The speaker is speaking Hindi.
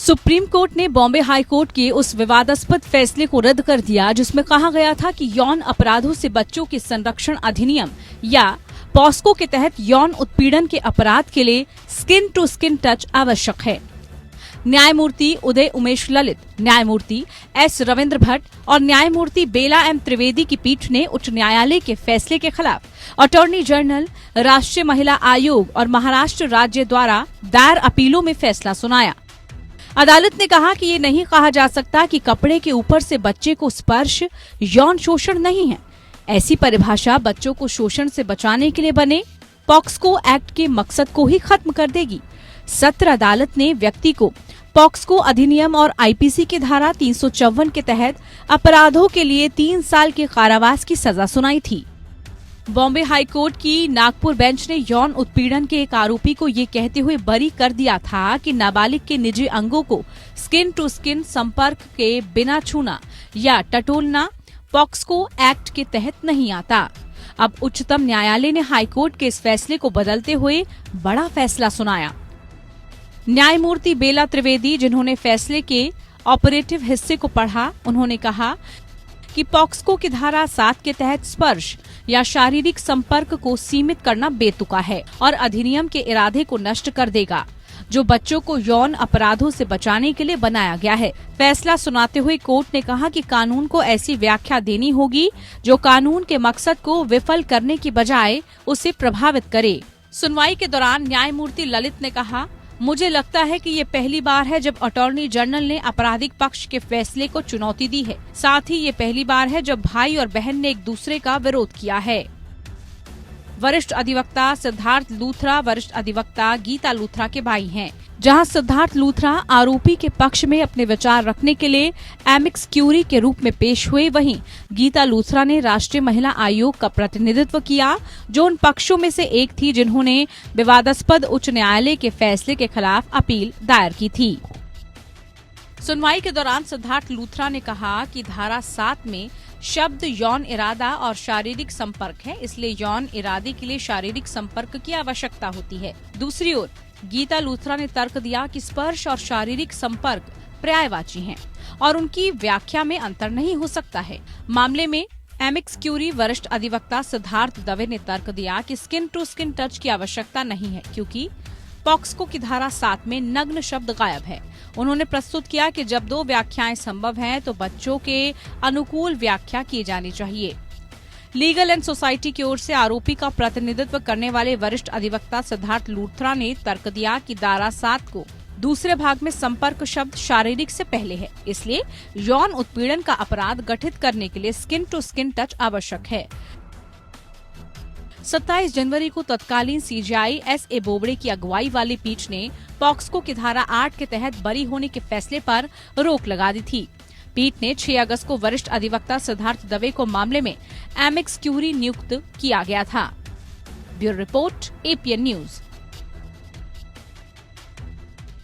सुप्रीम कोर्ट ने बॉम्बे हाई कोर्ट के उस विवादास्पद फैसले को रद्द कर दिया जिसमें कहा गया था कि यौन अपराधों से बच्चों के संरक्षण अधिनियम या पॉस्को के तहत यौन उत्पीड़न के अपराध के लिए स्किन टू स्किन टच आवश्यक है। न्यायमूर्ति उदय उमेश ललित, न्यायमूर्ति एस रविंद्र भट्ट और न्यायमूर्ति बेला एम त्रिवेदी की पीठ ने उच्च न्यायालय के फैसले के खिलाफ अटॉर्नी जनरल, राष्ट्रीय महिला आयोग और महाराष्ट्र राज्य द्वारा दायर अपीलों में फैसला सुनाया। अदालत ने कहा कि ये नहीं कहा जा सकता कि कपड़े के ऊपर से बच्चे को स्पर्श यौन शोषण नहीं है। ऐसी परिभाषा बच्चों को शोषण से बचाने के लिए बने पॉक्सको एक्ट के मकसद को ही खत्म कर देगी। सत्र अदालत ने व्यक्ति को पॉक्सको अधिनियम और आईपीसी की धारा 354 के तहत अपराधों के लिए 3 साल के कारावास की सजा सुनाई थी। बॉम्बे हाई कोर्ट की नागपुर बेंच ने यौन उत्पीड़न के एक आरोपी को ये कहते हुए बरी कर दिया था कि नाबालिग के निजी अंगों को स्किन टू स्किन संपर्क के बिना छूना या टटोलना पॉक्सको एक्ट के तहत नहीं आता। अब उच्चतम न्यायालय ने हाई कोर्ट के इस फैसले को बदलते हुए बड़ा फैसला सुनाया। न्यायमूर्ति बेला त्रिवेदी, जिन्होंने फैसले के ऑपरेटिव हिस्से को पढ़ा, उन्होंने कहा कि पॉक्सको की धारा 7 के तहत स्पर्श या शारीरिक संपर्क को सीमित करना बेतुका है और अधिनियम के इरादे को नष्ट कर देगा, जो बच्चों को यौन अपराधों से बचाने के लिए बनाया गया है। फैसला सुनाते हुए कोर्ट ने कहा कि कानून को ऐसी व्याख्या देनी होगी जो कानून के मकसद को विफल करने की बजाय उसे प्रभावित करे। सुनवाई के दौरान न्यायमूर्ति ललित ने कहा, मुझे लगता है कि ये पहली बार है जब अटॉर्नी जनरल ने आपराधिक पक्ष के फैसले को चुनौती दी है। साथ ही ये पहली बार है जब भाई और बहन ने एक दूसरे का विरोध किया है। वरिष्ठ अधिवक्ता सिद्धार्थ लूथरा वरिष्ठ अधिवक्ता गीता लूथरा के भाई हैं। जहां सिद्धार्थ लूथरा आरोपी के पक्ष में अपने विचार रखने के लिए एमिक्स क्यूरी के रूप में पेश हुए, वहीं गीता लूथरा ने राष्ट्रीय महिला आयोग का प्रतिनिधित्व किया, जो उन पक्षों में से एक थी जिन्होंने विवादास्पद उच्च न्यायालय के फैसले के खिलाफ अपील दायर की थी। सुनवाई के दौरान सिद्धार्थ लूथरा ने कहा कि धारा 7 में शब्द यौन इरादा और शारीरिक संपर्क है, इसलिए यौन इरादे के लिए शारीरिक संपर्क की आवश्यकता होती है। दूसरी ओर गीता लूथरा ने तर्क दिया कि स्पर्श और शारीरिक संपर्क पर्यायवाची हैं और उनकी व्याख्या में अंतर नहीं हो सकता है। मामले में एमिक्स क्यूरी वरिष्ठ अधिवक्ता सिद्धार्थ दवे ने तर्क दिया कि स्किन टू स्किन टच की आवश्यकता नहीं है, क्योंकि पॉक्सको की धारा 7 में नग्न शब्द गायब है। उन्होंने प्रस्तुत किया कि जब 2 व्याख्याएं संभव हैं तो बच्चों के अनुकूल व्याख्या की जानी चाहिए। लीगल एंड सोसाइटी की ओर से आरोपी का प्रतिनिधित्व करने वाले वरिष्ठ अधिवक्ता सिद्धार्थ लूथरा ने तर्क दिया कि धारा 7 को दूसरे भाग में संपर्क शब्द शारीरिक से पहले है, इसलिए यौन उत्पीड़न का अपराध गठित करने के लिए स्किन टू स्किन टच आवश्यक है। 27 जनवरी को तत्कालीन सीजेआई एस.ए. बोबड़े की अगुवाई वाली पीठ ने पॉक्सको की धारा 8 के तहत बरी होने के फैसले पर रोक लगा दी थी। पीठ ने 6 अगस्त को वरिष्ठ अधिवक्ता सिद्धार्थ दवे को मामले में एमिक्स क्यूरी नियुक्त किया गया था। Bureau report, APN news.